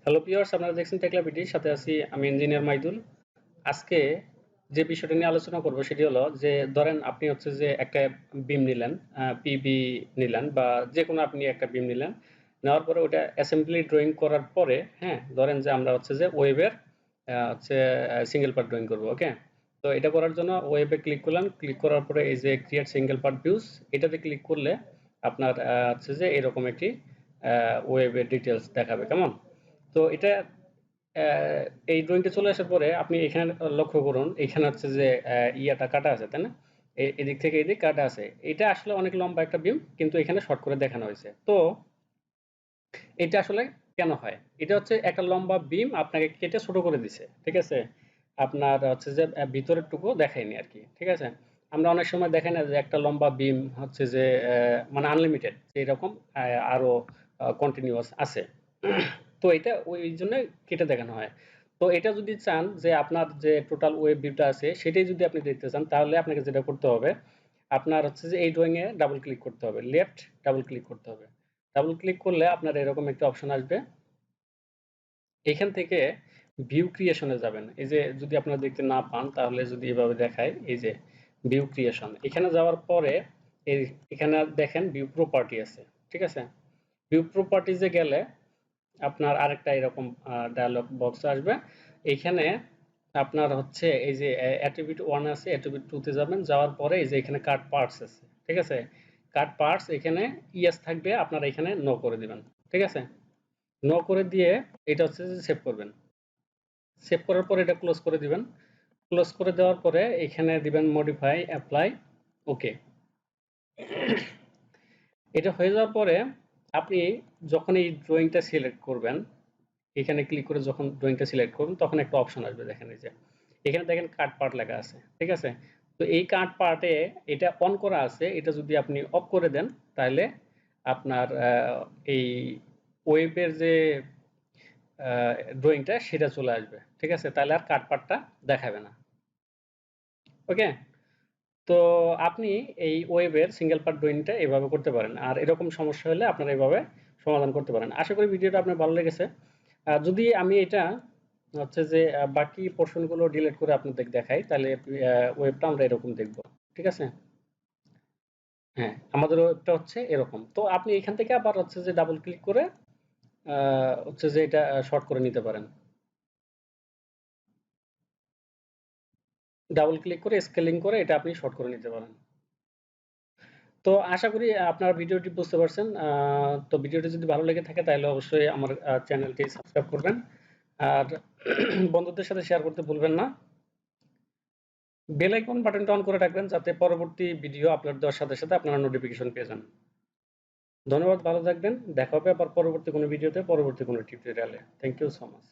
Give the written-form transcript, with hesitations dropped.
Hello viewers, আপনারা দেখছেন টেকলা ভিডিওর সাথে আছি আমি ইঞ্জিনিয়ার মাইদুল। আজকে যে বিষয়টা নিয়ে আলোচনা করব সেটি হলো যে ধরেন আপনি হচ্ছে যে একটা বিম নিলেন, পিবি নিলেন বা যে কোনো আপনি একটা বিম নিলেন, নেওয়ার পরে ওটা অ্যাসেম্বলি ড্রয়িং করার পরে হ্যাঁ ধরেন যে আমরা হচ্ছে যে ওয়েবের হচ্ছে সিঙ্গেল পার্ট ড্রয়িং করব। ওকে, তো এটা করার জন্য ওয়েবে ক্লিক করলাম, ক্লিক করার পরে এই যে ক্রিয়েট সিঙ্গেল পার্ট ভিউস এটাতে ক্লিক করলে আপনার হচ্ছে যে এরকম একটি ওয়েবের ডিটেলস দেখাবে। কেমন? তো এটা এই ড্রয়িংটা চলে আসার পরে আপনি এখানে লক্ষ্য করুন, এখানে হচ্ছে যে ইয়াটা কাটা আছে, তাই না? এদিক থেকে এদিক কাটা আছে। এটা আসলে অনেক লম্বা একটা বিম, কিন্তু এখানে শর্ট করে দেখানো হয়েছে। তো এটা আসলে কেন হয়? এটা হচ্ছে একটা লম্বা বিম আপনাকে কেটে ছোট করে দিছে, ঠিক আছে? আপনার হচ্ছে যে ভিতরের টুকু দেখায়নি আর কি, ঠিক আছে? আমরা অনেক সময় দেখাই না যে একটা লম্বা বিম হচ্ছে যে মানে আনলিমিটেড এরকম আরো কন্টিনিউয়াস আছে। তো এটা ওই জন্য কেটে দেখানো হয়। তো এটা যদি চান যে আপনার যে টোটাল ওয়েব ভিউটা আছে সেটাই যদি আপনি দেখতে চান, তাহলে আপনাকে যেটা করতে হবে, আপনার হচ্ছে যে এই ড্রয়িং এ ডাবল ক্লিক করতে হবে, লেফট ডাবল ক্লিক করতে হবে। ডাবল ক্লিক করলে আপনার এরকম একটা অপশন আসবে। এখান থেকে ভিউ ক্রিয়েশনে যাবেন। এই যে যদি আপনারা দেখতে না পান তাহলে যদি এভাবে দেখায়, এই যে ভিউ ক্রিয়েশন, এখানে যাওয়ার পরে এই এখানে দেখেন ভিউ প্রপার্টি আছে, ঠিক আছে? ভিউ প্রপার্টিজে গেলে আপনার আরেকটা এরকম ডায়ালগ বক্স আসবে। এইখানে আপনার হচ্ছে এই যে অ্যাট্রিবিউট 1 আছে, অ্যাট্রিবিউট 2 তে যাবেন, যাওয়ার পরে এই যে এখানে কাট পার্টস আছে, ঠিক আছে? কাট পার্টস এখানে ইয়েস থাকবে, আপনারা এখানে নো করে দিবেন, ঠিক আছে? নো করে দিয়ে এটা হচ্ছে যে সেভ করবেন। সেভ করার পরে এটা ক্লোজ করে দিবেন। ক্লোজ করে দেওয়ার পরে এখানে দিবেন মডিফাই, অ্যাপ্লাই, ওকে। এটা হয়ে যাওয়ার পরে আপনি যখন এই ড্রয়িংটা সিলেক্ট করবেন, এখানে ক্লিক করে যখন ড্রয়িংটা সিলেক্ট করবেন তখন একটা অপশন আসবে, দেখেন এই যে এখানে দেখেন কাট পার্ট লেখা আছে, ঠিক আছে? তো এই কাট পার্টে এটা অন করা আছে, এটা যদি আপনি অফ করে দেন তাহলে আপনার এই ওয়েবের যে ড্রয়িংটা সেটা চলে আসবে, ঠিক আছে? তাহলে আর কাট পার্টটা দেখাবে না। ওকে, তো আপনি এই ওয়েবের সিঙ্গেল পার্ট ড্রয়িংটা এভাবে করতে পারেন, আর এরকম সমস্যা হলে আপনারা এভাবে সমাধান করতে পারেন। আশা করি ভিডিওটা আপনার ভালো লেগেছে। যদি আমি এটা হচ্ছে যে বাকি পোর্শনগুলো ডিলিট করে আপনাদের দেখাই, তাহলে ওয়েবটা আমরা এরকম দেখব, ঠিক আছে? হ্যাঁ, আমাদের ওয়েবটা হচ্ছে এরকম। তো আপনি এখান থেকে আবার হচ্ছে যে ডাবল ক্লিক করে হচ্ছে যে এটা শর্ট করে নিতে পারেন। ডাবল ক্লিক করে স্কেলিং করে এটা আপনি শর্ট করে নিতে পারেন। তো আশা করি আপনারা ভিডিওটি বুঝতে পারছেন। তো ভিডিওটি যদি ভালো লেগে থাকে তাহলে অবশ্যই আমার চ্যানেলটি সাবস্ক্রাইব করবেন, আর বন্ধুদের সাথে শেয়ার করতে ভুলবেন না। বেল আইকন বাটনটা অন করে রাখবেন যাতে পরবর্তী ভিডিও আপলোড দেওয়ার সাথে সাথে আপনারা নোটিফিকেশন পেয়ে যান। ধন্যবাদ, ভালো থাকবেন। দেখা হবে আবার পরবর্তী কোনো ভিডিওতে, পরবর্তী কোনো টিউটোরিয়ালে। Thank you so much.